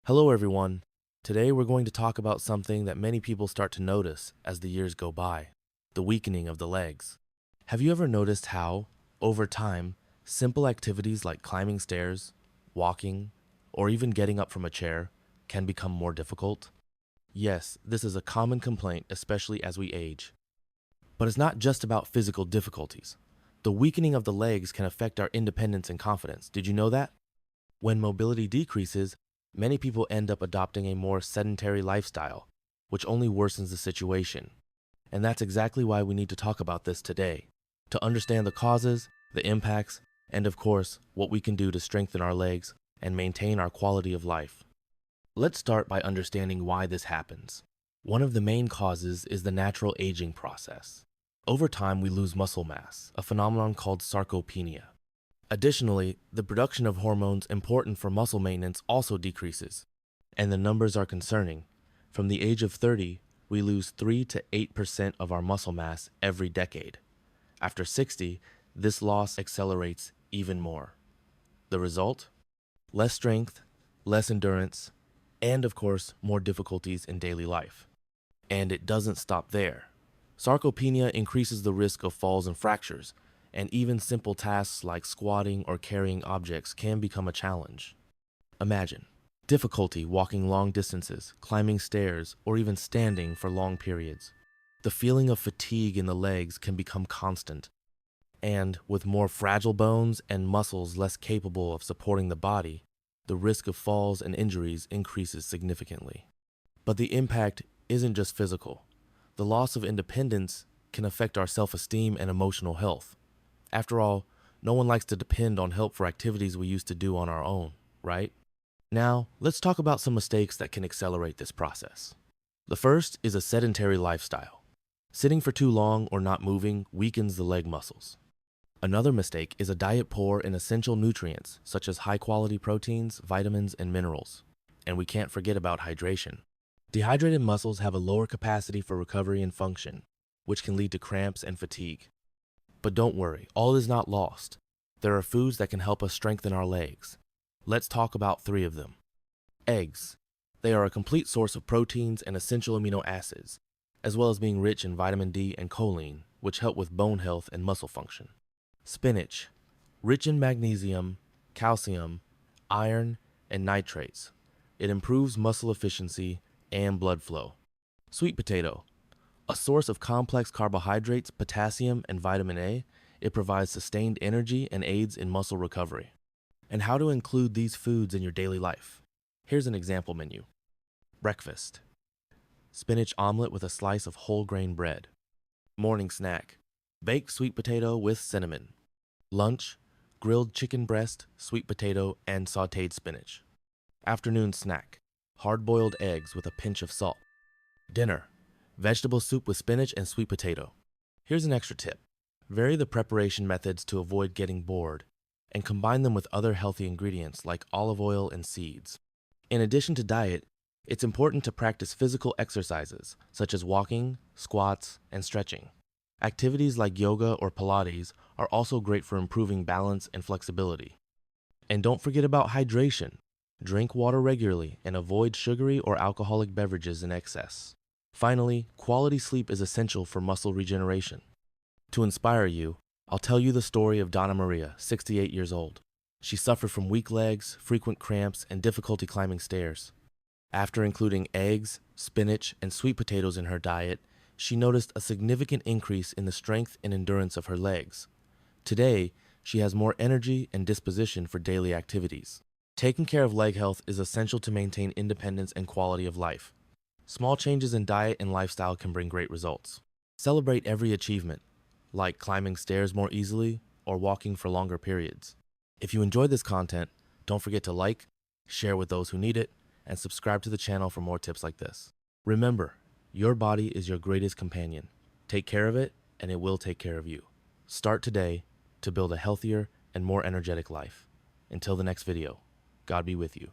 Hello everyone. Today we're going to talk about something that many people start to notice as the years go by, the weakening of the legs. Have you ever noticed how, over time, simple activities like climbing stairs, walking, or even getting up from a chair can become more difficult? Yes, this is a common complaint, especially as we age. But it's not just about physical difficulties. The weakening of the legs can affect our independence and confidence. Did you know that? When mobility decreases, many people end up adopting a more sedentary lifestyle, which only worsens the situation. And that's exactly why we need to talk about this today, to understand the causes, the impacts, and of course, what we can do to strengthen our legs and maintain our quality of life. Let's start by understanding why this happens. One of the main causes is the natural aging process. Over time, we lose muscle mass, a phenomenon called sarcopenia. Additionally, the production of hormones important for muscle maintenance also decreases, and the numbers are concerning. From the age of 30, we lose 3 to 8% of our muscle mass every decade. After 60, this loss accelerates even more. The result? Less strength, less endurance, and of course, more difficulties in daily life. And it doesn't stop there. Sarcopenia increases the risk of falls and fractures, and even simple tasks like squatting or carrying objects can become a challenge. Imagine difficulty walking long distances, climbing stairs, or even standing for long periods. The feeling of fatigue in the legs can become constant, and with more fragile bones and muscles less capable of supporting the body, the risk of falls and injuries increases significantly. But the impact isn't just physical. The loss of independence can affect our self-esteem and emotional health. After all, no one likes to depend on help for activities we used to do on our own, right? Now, let's talk about some mistakes that can accelerate this process. The first is a sedentary lifestyle. Sitting for too long or not moving weakens the leg muscles. Another mistake is a diet poor in essential nutrients such as high-quality proteins, vitamins, and minerals. And we can't forget about hydration. Dehydrated muscles have a lower capacity for recovery and function, which can lead to cramps and fatigue. But don't worry, all is not lost. There are foods that can help us strengthen our legs. Let's talk about 3 of them. Eggs. They are a complete source of proteins and essential amino acids, as well as being rich in vitamin D and choline, which help with bone health and muscle function. Spinach. Rich in magnesium, calcium, iron, and nitrates. It improves muscle efficiency and blood flow. Sweet potato. A source of complex carbohydrates, potassium, and vitamin A, it provides sustained energy and aids in muscle recovery. And how to include these foods in your daily life. Here's an example menu. Breakfast. Spinach omelet with a slice of whole grain bread. Morning snack. Baked sweet potato with cinnamon. Lunch. Grilled chicken breast, sweet potato, and sautéed spinach. Afternoon snack. Hard-boiled eggs with a pinch of salt. Dinner. Vegetable soup with spinach and sweet potato. Here's an extra tip. Vary the preparation methods to avoid getting bored, and combine them with other healthy ingredients like olive oil and seeds. In addition to diet, it's important to practice physical exercises such as walking, squats, and stretching. Activities like yoga or Pilates are also great for improving balance and flexibility. And don't forget about hydration. Drink water regularly and avoid sugary or alcoholic beverages in excess. Finally, quality sleep is essential for muscle regeneration. To inspire you, I'll tell you the story of Donna Maria, 68 years old. She suffered from weak legs, frequent cramps, and difficulty climbing stairs. After including eggs, spinach, and sweet potatoes in her diet, she noticed a significant increase in the strength and endurance of her legs. Today, she has more energy and disposition for daily activities. Taking care of leg health is essential to maintain independence and quality of life. Small changes in diet and lifestyle can bring great results. Celebrate every achievement, like climbing stairs more easily or walking for longer periods. If you enjoyed this content, don't forget to like, share with those who need it, and subscribe to the channel for more tips like this. Remember, your body is your greatest companion. Take care of it, and it will take care of you. Start today to build a healthier and more energetic life. Until the next video, God be with you.